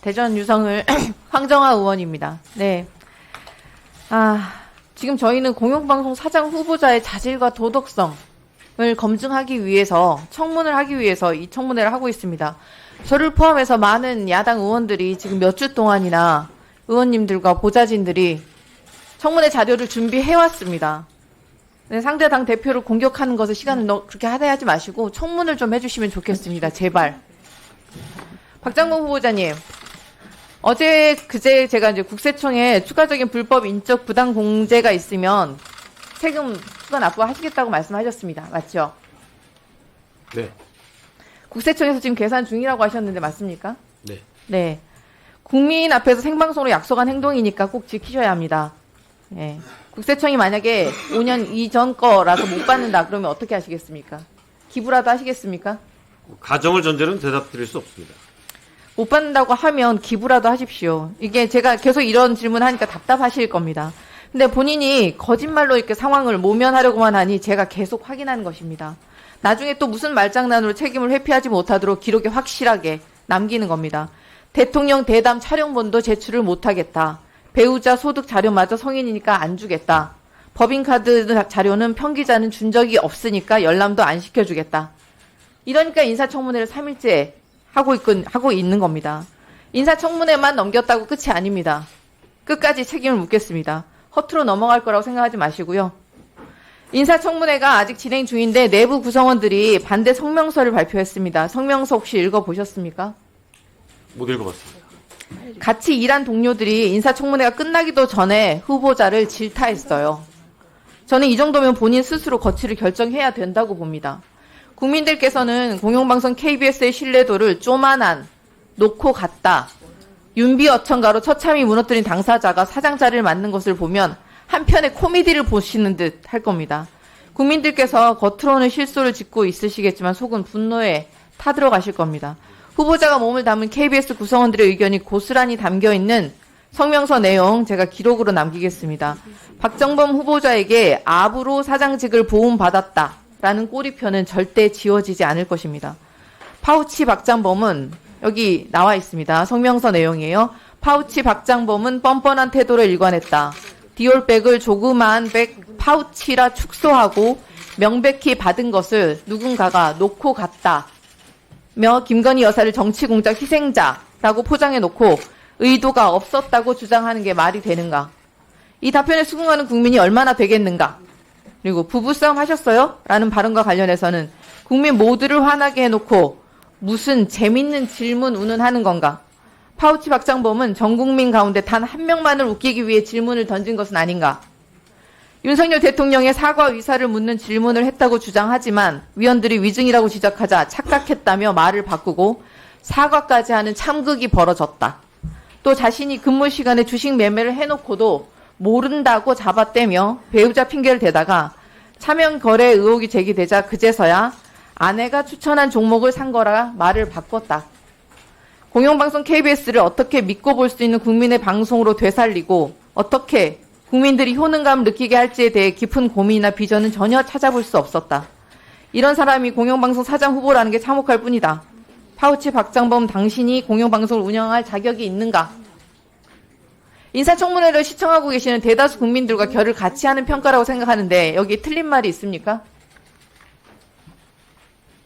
대전 유성을 황정아 의원입니다. 네. 지금 저희는 공영방송 사장 후보자의 자질과 도덕성을 검증하기 위해서 청문을 하기 위해서 이 청문회를 하고 있습니다. 저를 포함해서 많은 야당 의원들이 지금 몇 주 동안이나 의원님들과 보좌진들이 청문회 자료를 준비해왔습니다. 네, 상대 당 대표를 공격하는 것을 시간을 그렇게 하대하지 마시고 청문을 좀 해주시면 좋겠습니다. 제발. 박장범 후보자님, 그제 제가 이제 국세청에 추가적인 불법 인적 부당 공제가 있으면 세금 추가 납부하시겠다고 말씀하셨습니다. 맞죠? 네. 국세청에서 지금 계산 중이라고 하셨는데 맞습니까? 네. 네. 국민 앞에서 생방송으로 약속한 행동이니까 꼭 지키셔야 합니다. 네. 국세청이 만약에 5년 이전 거라서 못 받는다 그러면 어떻게 하시겠습니까? 기부라도 하시겠습니까? 가정을 전제로는 대답드릴 수 없습니다. 못 받는다고 하면 기부라도 하십시오. 이게 제가 계속 이런 질문 하니까 답답하실 겁니다. 근데 본인이 거짓말로 이렇게 상황을 모면하려고만 하니 제가 계속 확인하는 것입니다. 나중에 또 무슨 말장난으로 책임을 회피하지 못하도록 기록에 확실하게 남기는 겁니다. 대통령 대담 촬영본도 제출을 못하겠다. 배우자 소득 자료마저 성인이니까 안 주겠다. 법인카드 자료는 평기자는 준 적이 없으니까 열람도 안 시켜주겠다. 이러니까 인사청문회를 3일째 하고 있는 겁니다. 인사청문회만 넘겼다고 끝이 아닙니다. 끝까지 책임을 묻겠습니다. 허투루 넘어갈 거라고 생각하지 마시고요. 인사청문회가 아직 진행 중인데 내부 구성원들이 반대 성명서를 발표했습니다. 성명서 혹시 읽어보셨습니까? 못 읽어봤습니다. 같이 일한 동료들이 인사청문회가 끝나기도 전에 후보자를 질타했어요. 저는 이 정도면 본인 스스로 거취를 결정해야 된다고 봅니다. 국민들께서는 공영방송 KBS의 신뢰도를 쪼만한 놓고 갔다. 윤비어천가로 처참히 무너뜨린 당사자가 사장 자리를 맡는 것을 보면 한편의 코미디를 보시는 듯 할 겁니다. 국민들께서 겉으로는 실수를 짓고 있으시겠지만 속은 분노에 타들어가실 겁니다. 후보자가 몸을 담은 KBS 구성원들의 의견이 고스란히 담겨있는 성명서 내용 제가 기록으로 남기겠습니다. 박정범 후보자에게 압으로 사장직을 보훈받았다라는 꼬리표는 절대 지워지지 않을 것입니다. 파우치 박장범은 여기 나와 있습니다. 성명서 내용이에요. 파우치 박장범은 뻔뻔한 태도를 일관했다. 디올백을 조그마한 백 파우치라 축소하고 명백히 받은 것을 누군가가 놓고 갔다. 김건희 여사를 정치공작 희생자라고 포장해놓고 의도가 없었다고 주장하는 게 말이 되는가? 이 답변에 수긍하는 국민이 얼마나 되겠는가? 그리고 부부싸움 하셨어요? 라는 발언과 관련해서는 국민 모두를 화나게 해놓고 무슨 재밌는 질문 운운하는 건가? 파우치 박장범은 전 국민 가운데 단 한 명만을 웃기기 위해 질문을 던진 것은 아닌가? 윤석열 대통령의 사과 의사를 묻는 질문을 했다고 주장하지만 위원들이 위증이라고 지적하자 착각했다며 말을 바꾸고 사과까지 하는 참극이 벌어졌다. 또 자신이 근무 시간에 주식 매매를 해놓고도 모른다고 잡아떼며 배우자 핑계를 대다가 차명 거래 의혹이 제기되자 그제서야 아내가 추천한 종목을 산 거라 말을 바꿨다. 공영방송 KBS를 어떻게 믿고 볼 수 있는 국민의 방송으로 되살리고 어떻게 국민들이 효능감을 느끼게 할지에 대해 깊은 고민이나 비전은 전혀 찾아볼 수 없었다. 이런 사람이 공영방송 사장 후보라는 게 참혹할 뿐이다. 파우치 박장범 당신이 공영방송을 운영할 자격이 있는가? 인사청문회를 시청하고 계시는 대다수 국민들과 결을 같이 하는 평가라고 생각하는데 여기에 틀린 말이 있습니까?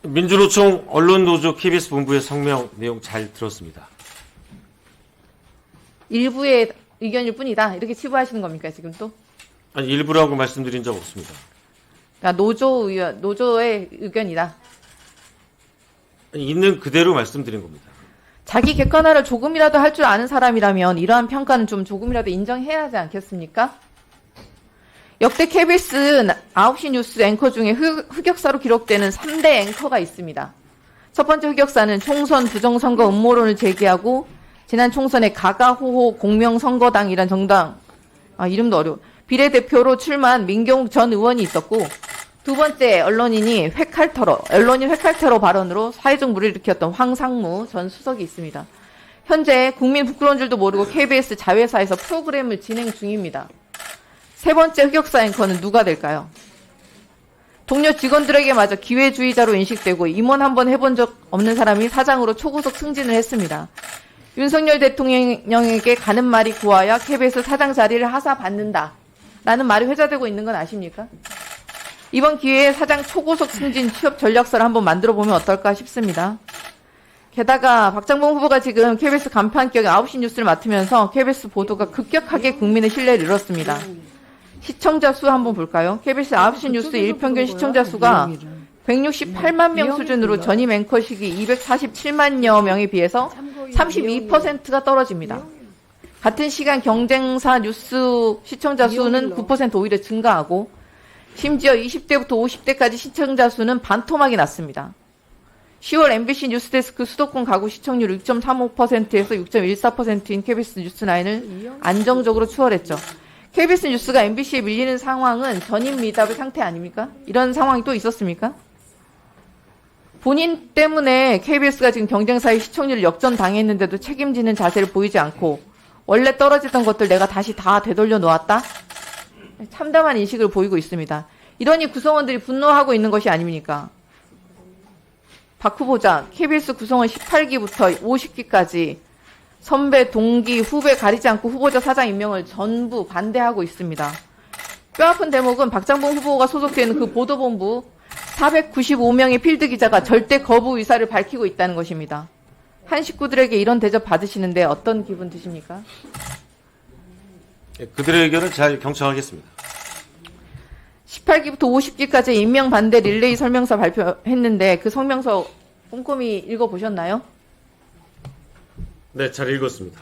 민주노총 언론노조 KBS 본부의 성명 내용 잘 들었습니다. 일부의 의견일 뿐이다. 이렇게 치부하시는 겁니까, 지금 또? 아니, 일부라고 말씀드린 적 없습니다. 그러니까 노조의 의견이다. 아니, 있는 그대로 말씀드린 겁니다. 자기 객관화를 조금이라도 할 줄 아는 사람이라면 이러한 평가는 좀 조금이라도 인정해야 하지 않겠습니까? 역대 KBS 9시 뉴스 앵커 중에 흑역사로 기록되는 3대 앵커가 있습니다. 첫 번째 흑역사는 총선 부정선거 음모론을 제기하고 지난 총선에 가가호호 공명선거당이란 정당, 이름도 어려워, 비례대표로 출마한 민경욱 전 의원이 있었고, 두 번째 언론인 회칼터러 발언으로 사회적 물을 일으켰던 황상무 전 수석이 있습니다. 현재 국민 부끄러운 줄도 모르고 KBS 자회사에서 프로그램을 진행 중입니다. 세 번째 흑역사 앵커는 누가 될까요? 동료 직원들에게마저 기회주의자로 인식되고 임원 한번 해본 적 없는 사람이 사장으로 초고속 승진을 했습니다. 윤석열 대통령에게 가는 말이 고와야 KBS 사장 자리를 하사받는다. 라는 말이 회자되고 있는 건 아십니까? 이번 기회에 사장 초고속 승진 취업 전략서를 한번 만들어 보면 어떨까 싶습니다. 게다가 박장봉 후보가 지금 KBS 간판격 9시 뉴스를 맡으면서 KBS 보도가 급격하게 국민의 신뢰를 잃었습니다. 시청자 수 한번 볼까요? KBS 9시 뉴스 일평균 시청자 수가 168만 명 수준으로 전임 앵커 시기 247만여 명에 비해서 32%가 떨어집니다. 같은 시간 경쟁사 뉴스 시청자 수는 9% 오히려 증가하고 심지어 20대부터 50대까지 시청자 수는 반토막이 났습니다. 10월 MBC 뉴스데스크 수도권 가구 시청률 6.35%에서 6.14%인 KBS 뉴스9을 안정적으로 추월했죠. KBS 뉴스가 MBC에 밀리는 상황은 전임 미답의 상태 아닙니까? 이런 상황이 또 있었습니까? 본인 때문에 KBS가 지금 경쟁사의 시청률을 역전당했는데도 책임지는 자세를 보이지 않고 원래 떨어지던 것들 내가 다시 다 되돌려 놓았다? 참담한 인식을 보이고 있습니다. 이러니 구성원들이 분노하고 있는 것이 아닙니까? 박 후보자, KBS 구성원 18기부터 50기까지 선배, 동기, 후배 가리지 않고 후보자 사장 임명을 전부 반대하고 있습니다. 뼈아픈 대목은 박장봉 후보가 소속되는 그 보도본부 495명의 필드 기자가 절대 거부 의사를 밝히고 있다는 것입니다. 한 식구들에게 이런 대접 받으시는데 어떤 기분 드십니까? 그들의 의견은 잘 경청하겠습니다. 18기부터 50기까지 임명 반대 릴레이 설명서 발표했는데 그 성명서 꼼꼼히 읽어보셨나요? 네, 잘 읽었습니다.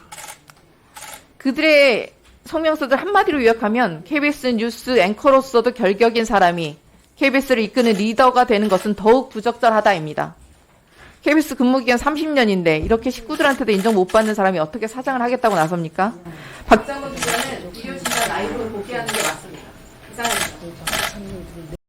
그들의 성명서들 한마디로 요약하면 KBS 뉴스 앵커로서도 결격인 사람이 KBS를 이끄는 리더가 되는 것은 더욱 부적절하다입니다. KBS 근무기간 30년인데 이렇게 식구들한테도 인정 못 받는 사람이 어떻게 사장을 하겠다고 나섭니까? 박장원 기자는 비료진단 라이브로 복귀하는 게 맞습니다. 이상입니다.